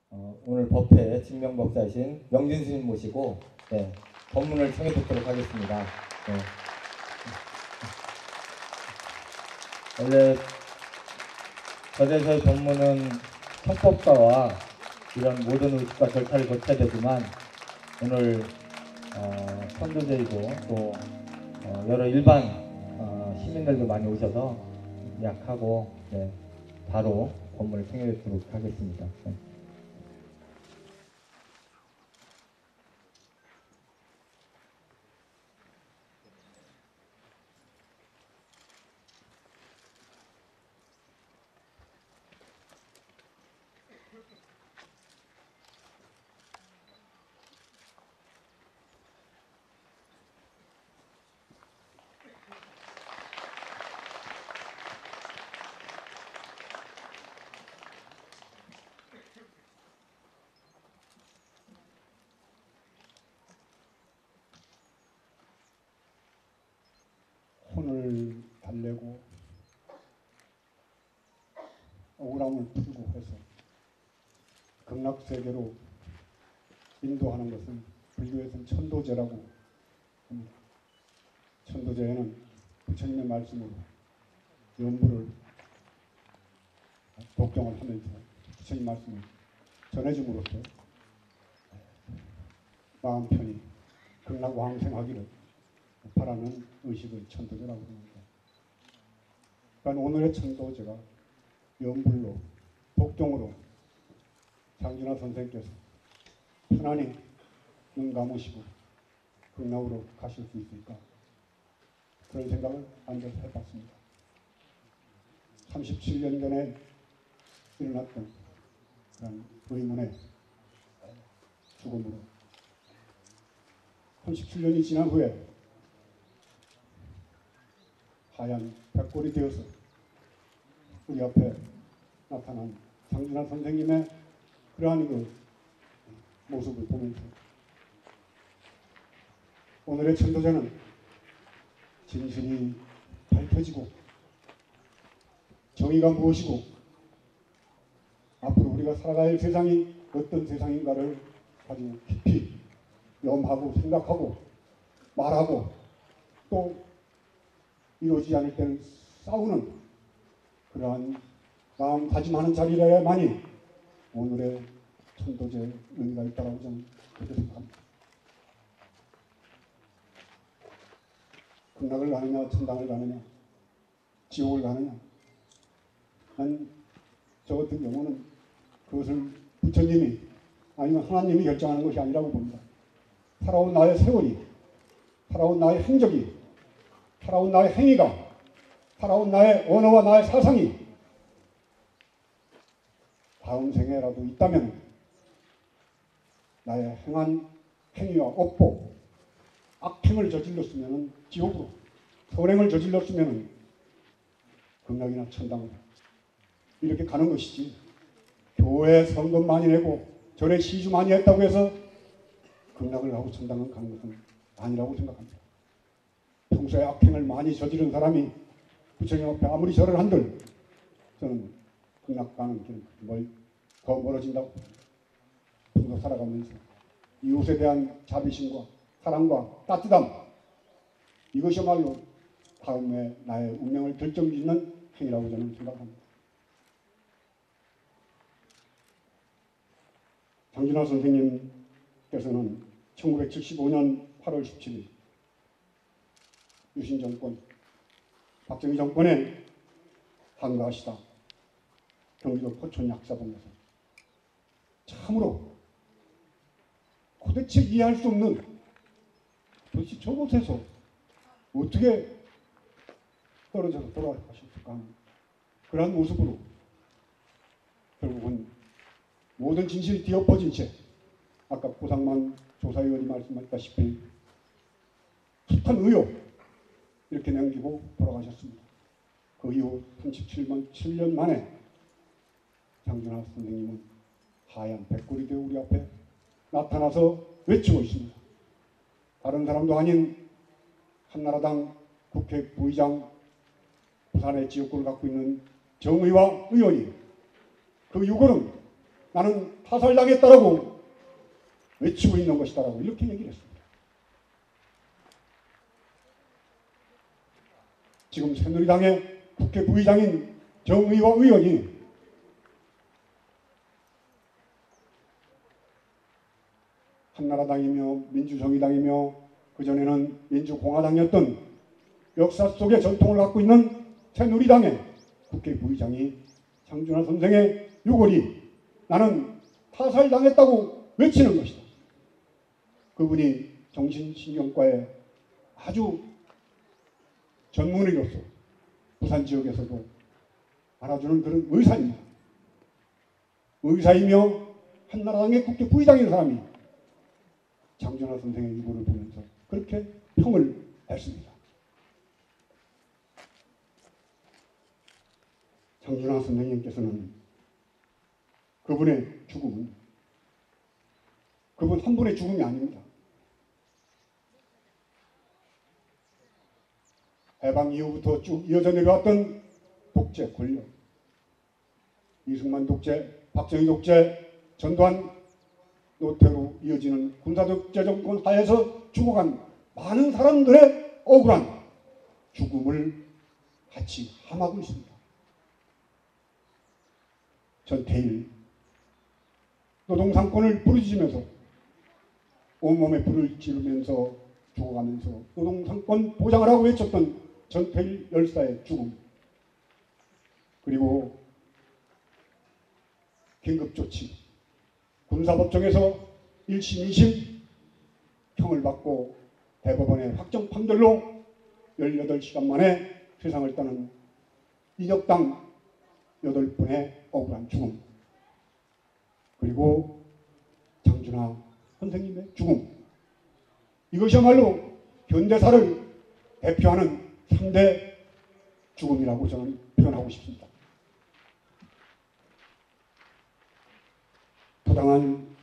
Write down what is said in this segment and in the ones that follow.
오늘 법회 진명법사이신 명진 스님 모시고 법문을 청해 듣도록 하겠습니다. 원래 저제서의 법문은 청법가와 이런 모든 의식과 절차를 거쳐야 되지만 오늘 선도제이고 또 여러 일반 시민들도 많이 오셔서 약하고 바로 법문을 청해 듣도록 하겠습니다. 혼을 달래고 억울함을 풀고 해서 극락세계로 인도하는 것은 불교에서는 천도제라고 합니다. 천도제에는 부처님의 말씀으로 연부를 독경을 하면서 부처님 말씀을 전해줌으로써 마음 편히 극락왕생하기를 바라는 의식을 천도제라고 합니다. 그러니까 오늘의 천도제가 연불로 독경으로 장진화 선생께서 편안히 눈 감으시고 극락으로 가실 수 있을까 그런 생각을 앉아서 해봤습니다. 37년 전에 일어났던 그런 의문의 죽음으로 37년이 지난 후에 하얀 백골이 되어서 우리 앞에 나타난 장진화 선생님의 그러한 그 모습을 보면서 오늘의 천도제는 진실이 밝혀지고 정의가 무엇이고 앞으로 우리가 살아갈 세상이 어떤 세상인가를 아주 깊이 염하고 생각하고 말하고 또 이루어지지 않을 때는 싸우는 그러한 마음다짐하는 자리라야만이 오늘의 천도제의 의미가 있다고 저는 그렇게 생각합니다. 극락을 가느냐 천당을 가느냐 지옥을 가느냐 저 같은 경우는 그것을 부처님이 아니면 하나님이 결정하는 것이 아니라고 봅니다. 살아온 나의 세월이 살아온 나의 행적이 살아온 나의 행위가 살아온 나의 언어와 나의 사상이 다음 생애라도 있다면 나의 행한 행위와 업보 악행을 저질렀으면 지옥으로 선행을 저질렀으면 극락이나 천당으로 이렇게 가는 것이지 교회 선금 많이 내고 절에 시주 많이 했다고 해서 극락을 가고 천당을 가는 것은 아니라고 생각합니다. 평소에 악행을 많이 저지른 사람이 부처님 앞에 아무리 절을 한들 저는 극락 가는 길은 더 멀어진다고 평소 살아가면서 이웃에 대한 자비심과 사랑과 따뜻함 이것이야말로 다음에 나의 운명을 결정짓는 행위라고 저는 생각합니다. 장진화 선생님께서는 1975년 8월 17일 유신 정권, 박정희 정권에 한가하시다 경기도 포천 약사동에서 참으로 도대체 이해할 수 없는 도대체 저곳에서 어떻게 떨어져서 돌아가셨을까 하는 그러한 모습으로 결국은 모든 진실이 뒤엎어진 채 아까 고상만 조사위원이 말씀하셨다시피 숱한 의혹 이렇게 남기고 돌아가셨습니다. 그 이후 37년 만에 장진화 선생님은 하얀 백골이 되어 우리 앞에 나타나서 외치고 있습니다. 다른 사람도 아닌 한나라당 국회 부의장 부산의 지역구를 갖고 있는 정의와 의원이 그 유골은 나는 타살당했다라고 외치고 있는 것이다라고 이렇게 얘기를 했습니다. 지금 새누리당의 국회 부의장인 정의화 의원이 한나라당이며 민주정의당이며 그전에는 민주공화당이었던 역사 속의 전통을 갖고 있는 새누리당의 국회 부의장이 장준하 선생의 유골이 나는 타살당했다고 외치는 것이다. 그분이 정신신경과의 아주 전문의로서 부산 지역에서도 알아주는 그런 의사입니다. 의사이며 한나라당의 국회 부의장인 사람이 장준하 선생의 유골을 보면서 그렇게 평을 했습니다. 장준하 선생님께서는 그분의 죽음은 그분 한 분의 죽음이 아닙니다. 해방 이후부터 쭉 이어져 내려왔던 독재 권력, 이승만 독재, 박정희 독재, 전두환 노태로 이어지는 군사독재 정권 하에서 죽어간 많은 사람들의 억울한 죽음을 같이 함하고 있습니다. 전태일 노동상권을 부르짖으면서 온몸에 불을 지르면서 죽어가면서 노동상권 보장을 하고 외쳤던 전태일 열사의 죽음, 그리고 긴급조치 군사법정에서 1심, 2심 형을 받고 대법원의 확정 판결로 18시간 만에 세상을 떠난 인혁당 8분의 억울한 죽음, 그리고 장준하 선생님의 죽음, 이것이야말로 현대사를 대표하는 3대 죽음이라고 저는 표현하고 싶습니다. 부당한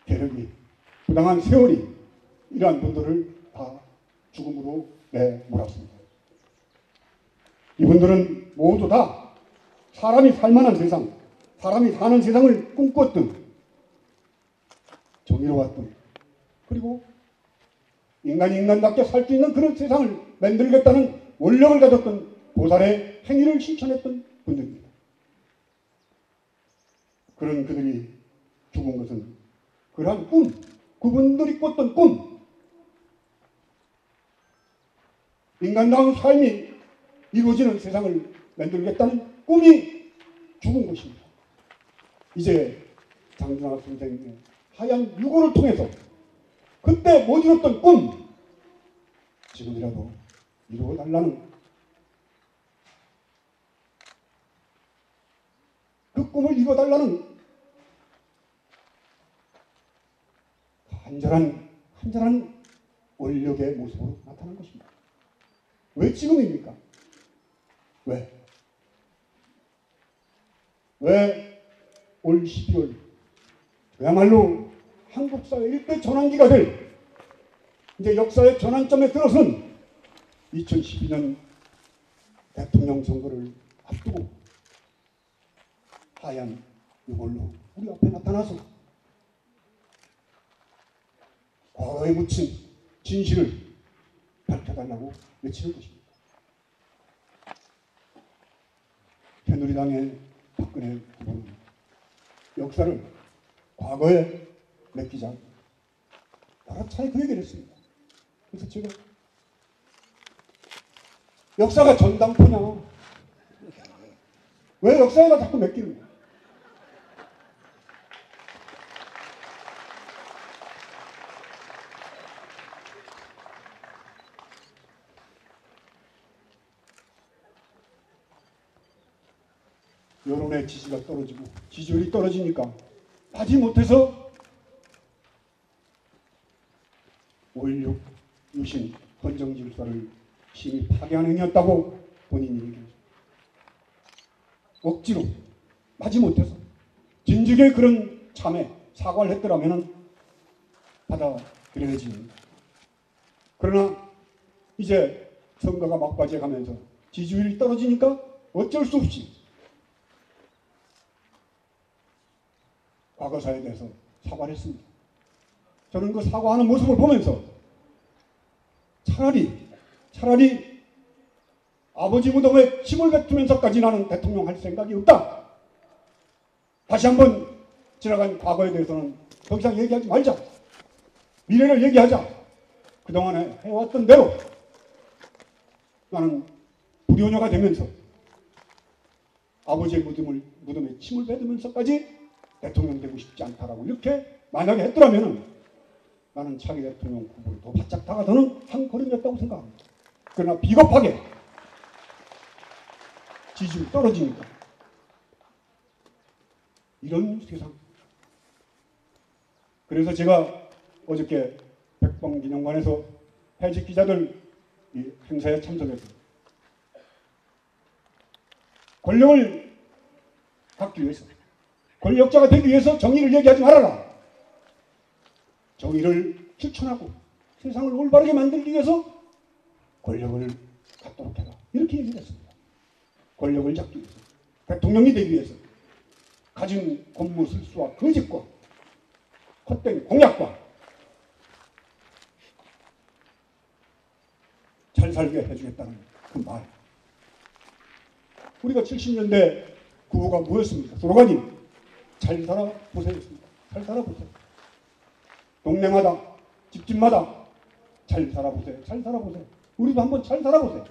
괴력이, 부당한 세월이 이러한 분들을 다 죽음으로 내몰았습니다. 이분들은 모두 다 사람이 살만한 세상, 사람이 사는 세상을 꿈꿨던, 정의로웠던, 그리고 인간이 인간답게 살 수 있는 그런 세상을 만들겠다는 원력을 가졌던 보살의 행위를 실천했던 분들입니다. 그런 그들이 죽은 것은 그러한 꿈, 그분들이 꿨던 꿈, 인간다운 삶이 이루어지는 세상을 만들겠다는 꿈이 죽은 것입니다. 이제 장준하 선생님의 하얀 유골을 통해서 그때 못 이뤘던 꿈, 지금이라도 이루어달라는, 그 꿈을 이루어달라는 한절한 원력의 모습으로 나타난 것입니다. 왜 지금입니까? 왜 올 12월 그야말로 한국 사회 일대 전환기가 될, 이제 역사의 전환점에 들어선 2012년 대통령 선거를 앞두고 하얀 이걸로 우리 앞에 나타나서 과거에 묻힌 진실을 밝혀달라고 외치는 것입니다. 새누리당의 박근혜 후보는 역사를 과거에 맡기자 여러 차례 그 얘기를 했습니다. 그래서 제가 역사가 전당포냐, 왜 역사에다 자꾸 맡기는 거야? 여론의 지지가 떨어지고 지지율이 떨어지니까 마지못해서 5.16 유신 헌정질서를 심히 파괴한 행위였다고 본인이 얘기했습니다. 억지로 마지못해서 진즉에 그런 참에 사과를 했더라면 받아들여야지. 그러나 이제 선거가 막바지에 가면서 지지율이 떨어지니까 어쩔 수 없이 과거사에 대해서 사과를 했습니다. 저는 그 사과하는 모습을 보면서 차라리 아버지 무덤에 침을 뱉으면서까지 나는 대통령 할 생각이 없다. 다시 한번 지나간 과거에 대해서는 더 이상 얘기하지 말자. 미래를 얘기하자. 그동안에 해왔던 대로 나는 불효녀가 되면서 아버지의 무덤에 침을 뱉으면서까지 대통령 되고 싶지 않다라고 이렇게 만약에 했더라면 나는 차기 대통령 후보를 더 바짝 다가서는 한 걸음이었다고 생각합니다. 그러나 비겁하게 지지율이 떨어지니까 이런 세상. 그래서 제가 어저께 백범기념관에서 해직 기자들 행사에 참석해서 권력을 갖기 위해서, 권력자가 되기 위해서 정의를 얘기하지 말아라. 정의를 실천하고 세상을 올바르게 만들기 위해서 권력을 갖도록 해라. 이렇게 얘기를 했습니다. 권력을 잡기 위해서, 대통령이 되기 위해서 가진 권무술수와 거짓과 헛된 공약과 잘 살게 해주겠다는 그 말. 우리가 70년대 구호가 뭐였습니까? 스로건이 잘 살아보세요였습니다. 잘 살아보세요. 동네마다 집집마다 잘 살아보세요. 잘 살아보세요. 우리도 한번 잘 살아보세요.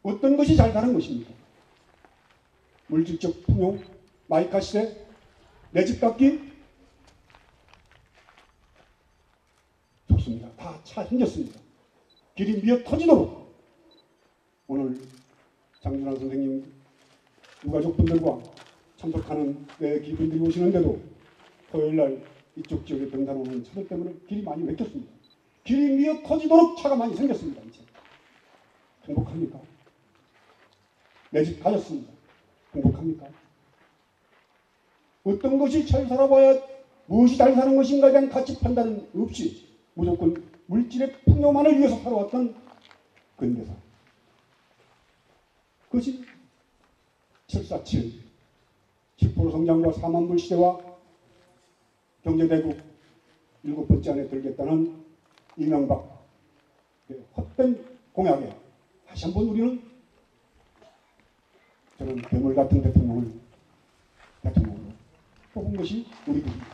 어떤 것이 잘 사는 것입니까? 물질적 풍요, 마이카 시대, 내 집 갖기 좋습니다. 다 차 생겼습니다. 길이 미어 터지도록 오늘 장준환 선생님 유가족분들과 참석하는 내 기분들이 오시는데도 토요일날 이쪽 지역에 등산 오는 차들 때문에 길이 많이 막혔습니다. 길이 미어 터지도록 차가 많이 생겼습니다. 이제 행복합니까? 내 집 가졌습니다. 행복합니까? 어떤 것이 잘 살아봐야 무엇이 잘 사는 것인가에 대한 가치 판단은 없이 무조건 물질의 풍요만을 위해서 살아왔던 근대사. 그것이 747, 10% 성장과 4만 불 시대와 경제대국 7번째 안에 들겠다는 이명박의 헛된 공약에 다시 한번 우리는 저는 괴물 같은 대통령으로 뽑은 것이 우리들입니다.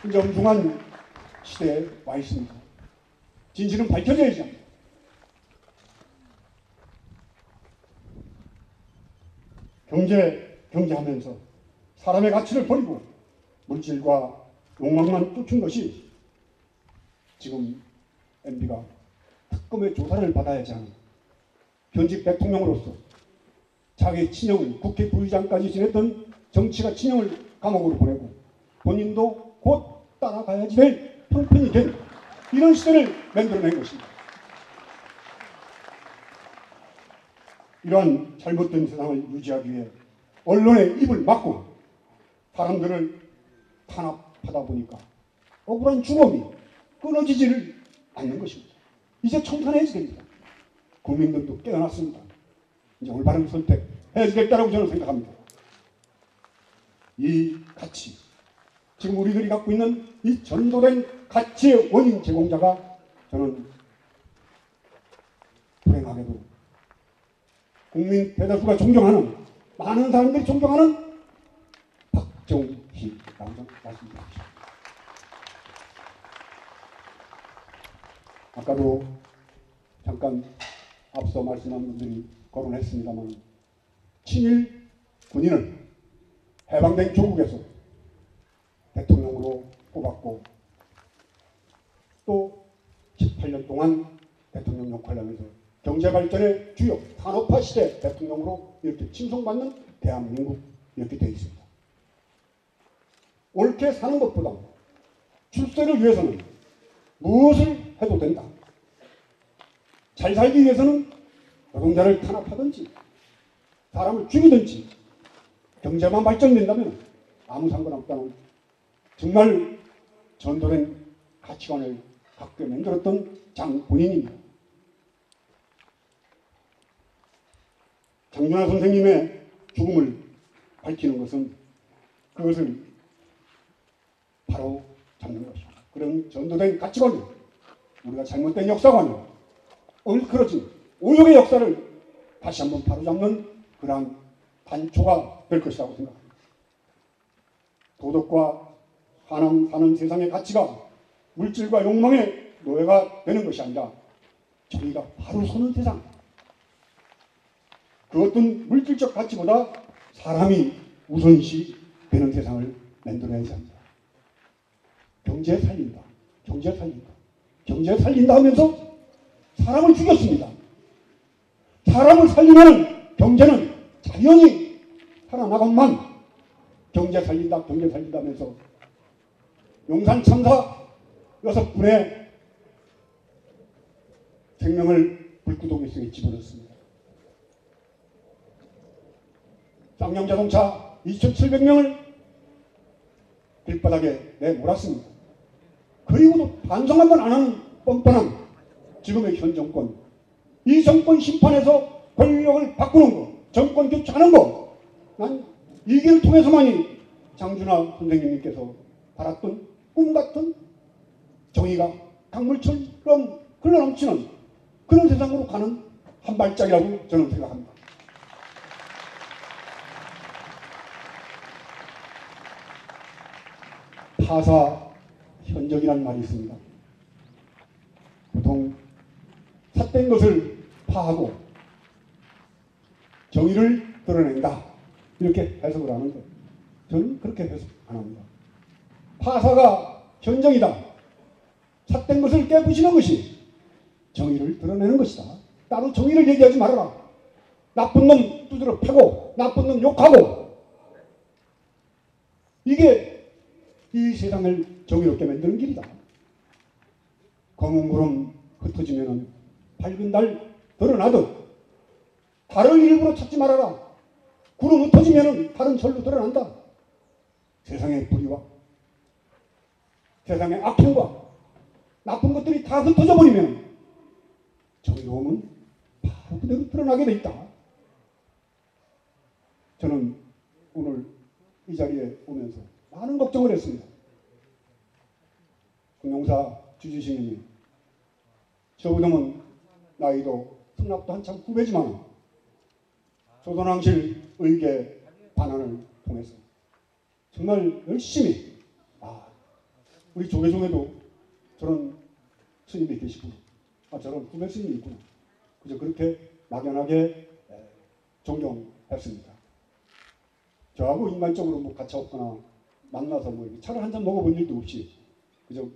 이제 엄중한 시대에 와 있습니다. 진실은 밝혀져야지 합니다. 경제하면서 사람의 가치를 버리고 물질과 욕망만 쫓은 것이 지금 MB가 특검의 조사를 받아야지 하는 현직 대통령으로서 자기 친형을 국회 부의장까지 지냈던 정치가 친형을 감옥으로 보내고 본인도 곧 따라가야지 될 형편이 된 이런 시대를 만들어낸 것입니다. 이러한 잘못된 세상을 유지하기 위해 언론의 입을 막고 사람들을 탄압하다 보니까 억울한 주먹이 끊어지지를 않는 것입니다. 이제 청산해야지 됩니다. 국민들도 깨어났습니다. 이제 올바른 선택 해야지 겠다라고 저는 생각합니다. 이 가치, 지금 우리들이 갖고 있는 이 전도된 가치의 원인 제공자가 저는 불행하게도 국민 대다수가 존경하는, 많은 사람들이 존경하는 박정희라고 말씀드립니다. 아까도 잠깐 앞서 말씀한 분들이 거론했습니다만 친일 군인을 해방된 조국에서 대통령으로 뽑았고 또 18년 동안 대통령 역할을 하면서 경제발전의 주요 산업화 시대 대통령으로 이렇게 칭송받는 대한민국 이렇게 되어 있습니다. 옳게 사는 것보다 출세를 위해서는 무엇을 해도 된다. 잘 살기 위해서는 노동자를 탄압하든지 사람을 죽이든지 경제만 발전된다면 아무 상관없다는 정말 전도된 가치관을 갖게 만들었던 장본인입니다. 장준환 선생님의 죽음을 밝히는 것은 그것을 바로 잡는 것입니다. 그런 전도된 가치관을 우리가 잘못된 역사관을 얼클어진 오욕의 역사를 다시 한번 바로잡는 그러한 단초가 될 것이라고 생각합니다. 도덕과 사는 세상의 가치가 물질과 욕망의 노예가 되는 것이 아니라 정의가 바로 서는 세상, 그 어떤 물질적 가치보다 사람이 우선시 되는 세상을 만들어야지 합니다. 경제 살린다. 경제 살린다. 경제 살린다 하면서 사람을 죽였습니다. 사람을 살리면 경제는 자연히 살아나건만 경제 살린다. 경제 살린다 하면서 용산 참사 6분의 생명을 불구덩이 속에 집어넣습니다. 쌍용자동차 2,700명을 길바닥에 내몰았습니다. 그리고도 반성 한번 안 하는 뻔뻔한 지금의 현 정권, 이 정권 심판에서 권력을 바꾸는 거, 정권 교체하는 거, 난 이 길을 통해서만이 장준하 선생님께서 바랐던 꿈같은 정의가 강물처럼 흘러넘치는 그런 세상으로 가는 한 발짝이라고 저는 생각합니다. 파사 현적이라는 말이 있습니다. 보통 삿된 것을 파하고 정의를 드러낸다, 이렇게 해석을 하는데 저는 그렇게 해석 안 합니다. 파사가 현정이다, 삿된 것을 깨부시는 것이 정의를 드러내는 것이다. 따로 정의를 얘기하지 말아라. 나쁜 놈 두드려 패고 나쁜 놈 욕하고, 이게 이 세상을 정의롭게 만드는 길이다. 검은 구름 흩어지면 밝은 달 드러나듯 달을 일부러 찾지 말아라. 구름 흩어지면 달은 절로 드러난다. 세상의 불의와 세상의 악행과 나쁜 것들이 다 흩어져 버리면 정의로움은 바로 그대로 드러나게 돼 있다. 저는 오늘 이 자리에 오면서 많은 걱정을 했습니다. 금용사 주지식님이 저보다는 나이도 승낙도 한참 후배지만 조선왕실 의계 반환을 통해서 정말 열심히, 우리 조계종에도 저런 스님이 계시구나, 저런 후배 스님이 있구나, 그저 그렇게 막연하게 존경했습니다. 저하고 인간적으로 뭐 가차 없거나 만나서 뭐 차를 한잔 먹어본 일도 없이 그저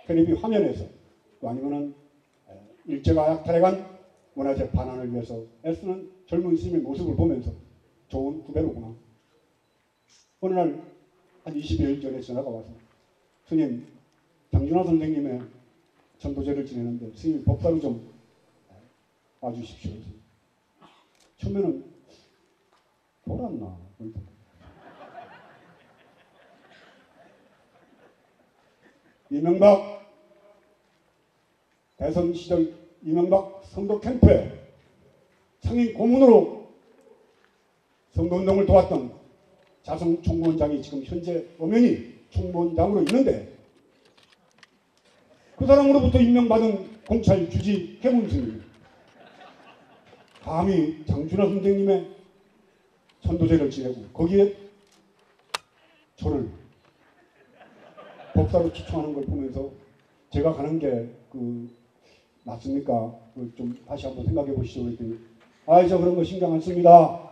텔레비 화면에서 또 아니면은 일제가 약탈해간 문화재 반환을 위해서 애쓰는 젊은 스님의 모습을 보면서 좋은 후배로구나. 어느 날 한 20여일 전에 전화가 와서 스님, 장준하 선생님의 전도제를 지내는데 스님 법사로 좀 와주십시오. 처음에는 돌았나. 이명박 대선 시절 이명박 선거 캠프에 상임 고문으로 선거운동을 도왔던 자성 총무원장이 지금 현재 엄연히 총무원장으로 있는데, 그 사람으로부터 임명받은 공찰 주지 해문스님, 감히 장준하 선생님의 선도제를 지내고 거기에 저를 법사로 추천하는 걸 보면서 제가 가는 게 맞습니까? 좀 다시 한번 생각해 보시죠. 그랬더니 저 그런 거 신경 안 씁니다.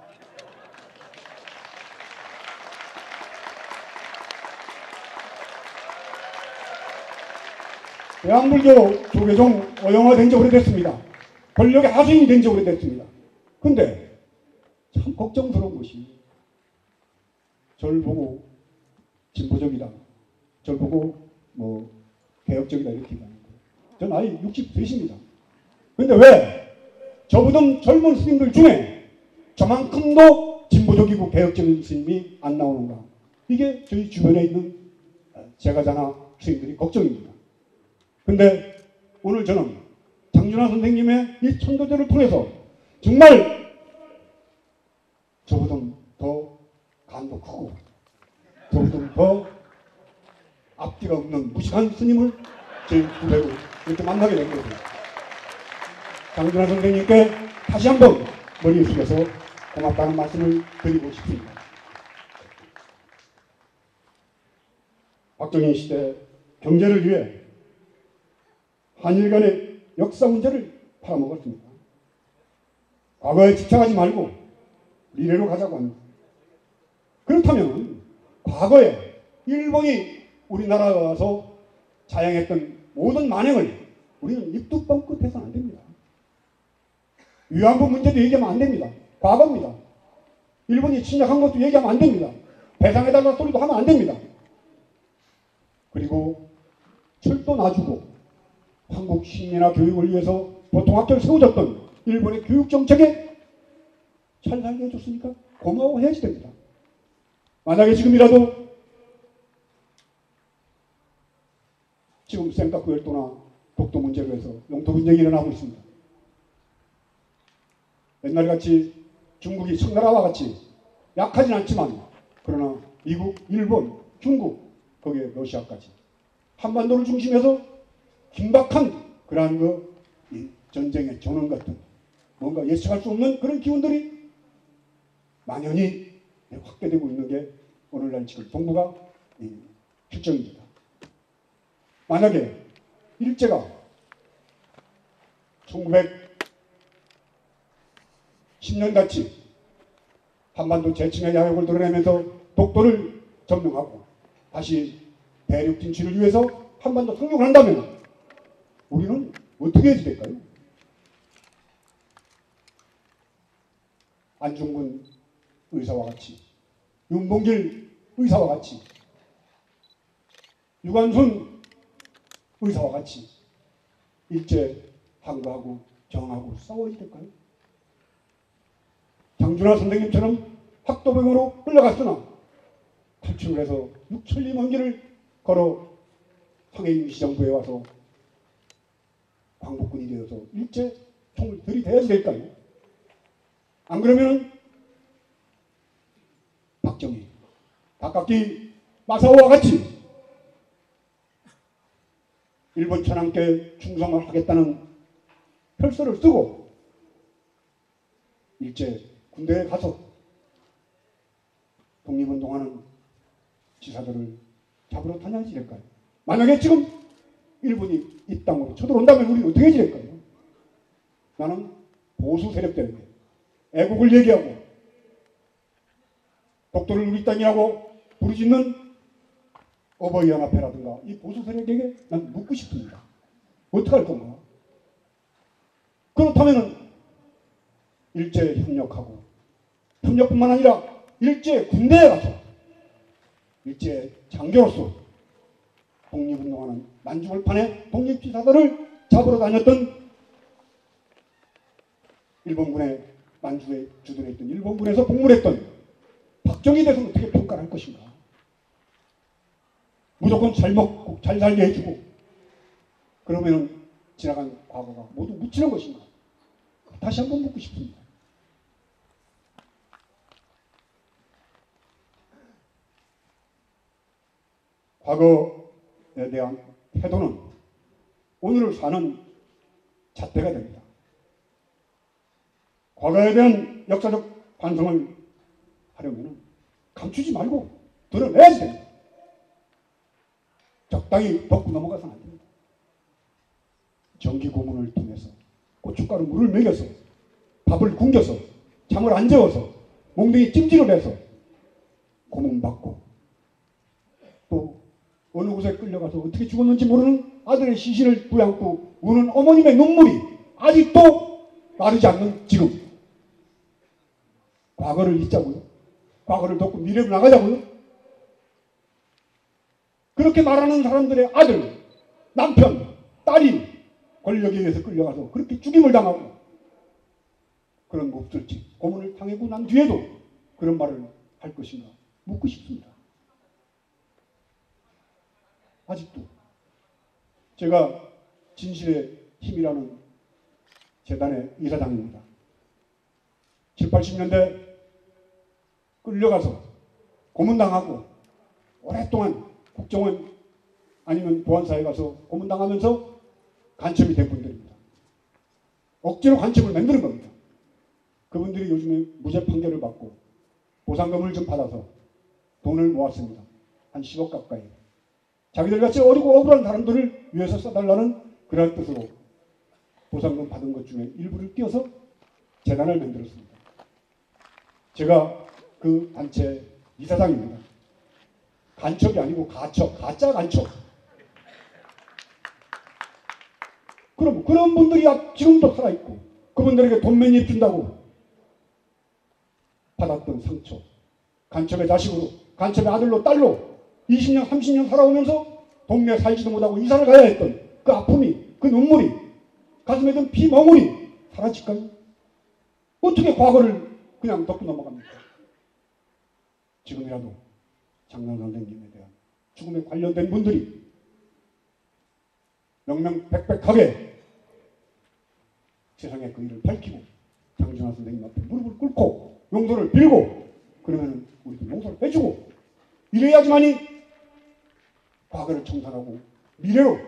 대한불교 조계종 어영화된 지 오래됐습니다. 권력의 하수인이 된 지 오래됐습니다. 근데 참 걱정스러운 것이 저를 보고 진보적이다, 저를 보고 뭐 개혁적이다 이렇게 얘기하는 거예요. 전 나이 60대십니다. 근데 왜 저보다 젊은 스님들 중에 저만큼도 진보적이고 개혁적인 스님이 안 나오는가? 이게 저희 주변에 있는 제가자나 스님들이 걱정입니다. 근데 오늘 저는 장준하 선생님의 이 천도제를 통해서 정말 저보다 산도 크고 더욱더 더 앞뒤가 없는 무식한 스님을 저희 후배로 이렇게 만나게 된 거죠. 장준하 선생님께 다시 한번 머리 숙여서 고맙다는 말씀을 드리고 싶습니다. 박정희 시대 경제를 위해 한일 간의 역사 문제를 팔아먹었습니다. 과거에 집착하지 말고 미래로 가자고 합니다. 그렇다면 과거에 일본이 우리나라에 와서 자행했던 모든 만행을 우리는 입도 뻥끗 해서는 안 됩니다. 위안부 문제도 얘기하면 안 됩니다. 과거입니다. 일본이 침략한 것도 얘기하면 안 됩니다. 배상해달라는 소리도 하면 안 됩니다. 그리고 철도 놔주고 한국 식민화 교육을 위해서 보통학교를 세워줬던 일본의 교육정책에 잘 살게 해줬으니까 고마워해야지 됩니다. 만약에 지금이라도 지금 센카쿠 열도나 독도 문제로 해서 영토 분쟁이 일어나고 있습니다. 옛날같이 중국이 청나라와 같이 약하진 않지만 그러나 미국, 일본, 중국, 거기에 러시아까지 한반도를 중심해서 긴박한 그러한 이 전쟁의 전원 같은 뭔가 예측할 수 없는 그런 기운들이 만연히 확대되고 있는 게 오늘날 지금 동북아 실정입니다. 만약에 일제가 1910년같이 한반도 재침의 야욕을 드러내면서 독도를 점령하고 다시 대륙 진출을 위해서 한반도 상륙을 한다면 우리는 어떻게 해야 될까요? 안중근 의사와 같이, 윤봉길 의사와 같이, 유관순 의사와 같이 일제 항거하고 정하고 싸워야 될까요? 장준하 선생님처럼 학도병으로 끌려갔으나 탈출을 해서 6천리 먼 길을 걸어 황해임시정부에 와서 광복군이 되어서 일제 총을 들이대야 될까요? 안 그러면 박정희, 박학기 마사오와 같이 일본 천황께 충성을 하겠다는 혈서를 쓰고 일제 군대에 가서 독립운동하는 지사들을 잡으러 다녀야지 될까요? 만약에 지금 일본이 이 땅으로 쳐들어온다면 우리는 어떻게 해야 될까요? 나는 보수 세력 때문에 애국을 얘기하고 독도를 우리 땅이라고 부르짖는 어버이연합회라든가 이 보수 세력에게 난 묻고 싶습니다. 어떻게 할 건가? 그렇다면 일제에 협력하고 협력뿐만 아니라 일제 군대에 가서 일제 장교로서 독립운동하는 만주벌판의 독립지사들을 잡으러 다녔던 일본군의 만주에 주둔해 있던 일본군에서 복무했던 박정희에 대해서는 어떻게 평가를 할 것인가? 무조건 잘 먹고 잘 살게 해주고 그러면 지나간 과거가 모두 묻히는 것인가? 다시 한번 묻고 싶습니다. 과거에 대한 태도는 오늘을 사는 잣대가 됩니다. 과거에 대한 역사적 반성을 하려면 감추지 말고 드러내야지 됩니다. 적당히 덮고 넘어가서는 안 됩니다. 전기 고문을 통해서 고춧가루 물을 먹여서 밥을 굶겨서 잠을 안 재워서 몽둥이 찜질을 해서 고문받고 또 어느 곳에 끌려가서 어떻게 죽었는지 모르는 아들의 시신을 부양고 우는 어머님의 눈물이 아직도 마르지 않는 지금 과거를 잊자고요? 과거를 덮고 미래로 나가자고요? 그렇게 말하는 사람들의 아들, 남편, 딸이 권력에 의해서 끌려가서 그렇게 죽임을 당하고 그런 몹쓸지 고문을 당하고 난 뒤에도 그런 말을 할 것인가 묻고 싶습니다. 아직도 제가 진실의 힘이라는 재단의 이사장입니다. 70, 80년대 끌려가서 고문당하고 오랫동안 국정원 아니면 보안사에 가서 고문당하면서 간첩이 된 분들입니다. 억지로 간첩을 만드는 겁니다. 그분들이 요즘에 무죄 판결을 받고 보상금을 좀 받아서 돈을 모았습니다. 한 10억 가까이. 자기들 같이 어리고 억울한 사람들을 위해서 써달라는 그런 뜻으로 보상금 받은 것 중에 일부를 띄어서 재단을 만들었습니다. 제가 그 단체 이사장입니다. 간첩이 아니고 가첩, 가짜 간첩. 그럼 그런 분들이 지금도 살아있고 그분들에게 돈 몇 입 준다고 받았던 상처, 간첩의 자식으로, 간첩의 아들로, 딸로 20년, 30년 살아오면서 동네에 살지도 못하고 이사를 가야 했던 그 아픔이, 그 눈물이, 가슴에 든 피 멍울이 사라질까요? 어떻게 과거를 그냥 덮고 넘어갑니까? 지금이라도 장남 선생님에 대한 죽음에 관련된 분들이 명명백백하게 세상의 그 일을 밝히고 장준하 선생님 앞에 무릎을 꿇고 용서를 빌고 그러면 우리도 용서를 해주고 이래야지만이 과거를 청산하고 미래로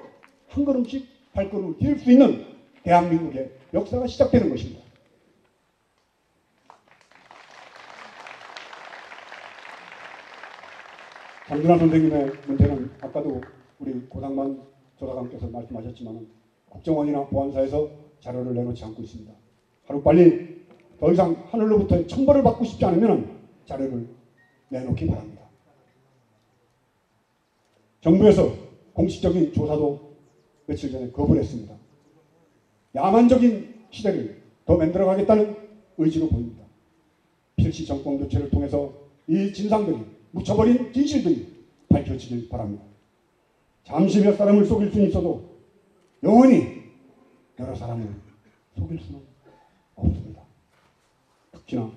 한 걸음씩 발걸음을 디딜 수 있는 대한민국의 역사가 시작되는 것입니다. 장준하 선생님의 문제는 아까도 우리 고상만 조사관께서 말씀하셨지만 국정원이나 보안사에서 자료를 내놓지 않고 있습니다. 하루빨리 더 이상 하늘로부터 천벌을 받고 싶지 않으면 자료를 내놓기 바랍니다. 정부에서 공식적인 조사도 며칠 전에 거부를 했습니다. 야만적인 시대를 더 만들어가겠다는 의지로 보입니다. 필시 정권 교체를 통해서 이 진상들이 묻혀버린 진실들이 밝혀지길 바랍니다. 잠시 몇 사람을 속일 수는 있어도 영원히 여러 사람을 속일 수는 없습니다. 특히나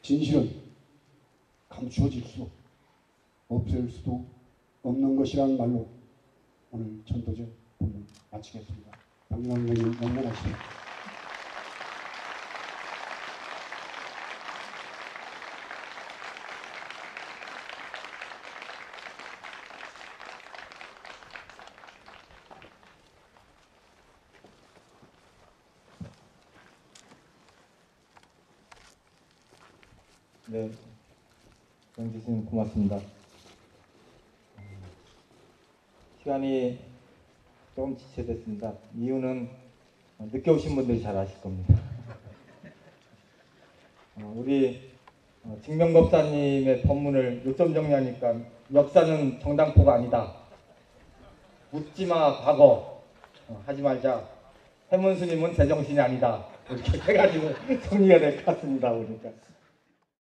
진실은 감추어질 수, 없앨 수도 없는 것이라는 말로 오늘 천도제 본문 마치겠습니다. 장준하 선생님 영원하시오. 네, 영지님 고맙습니다. 시간이 조금 지체됐습니다. 이유는 늦게 오신 분들이 잘 아실 겁니다. 우리 증명법사님의 법문을 요점 정리하니까 역사는 정당포가 아니다. 묻지마 과거, 하지 말자. 해문스님은 제정신이 아니다. 이렇게 해가지고 정리가 될 것 같습니다. 보니까.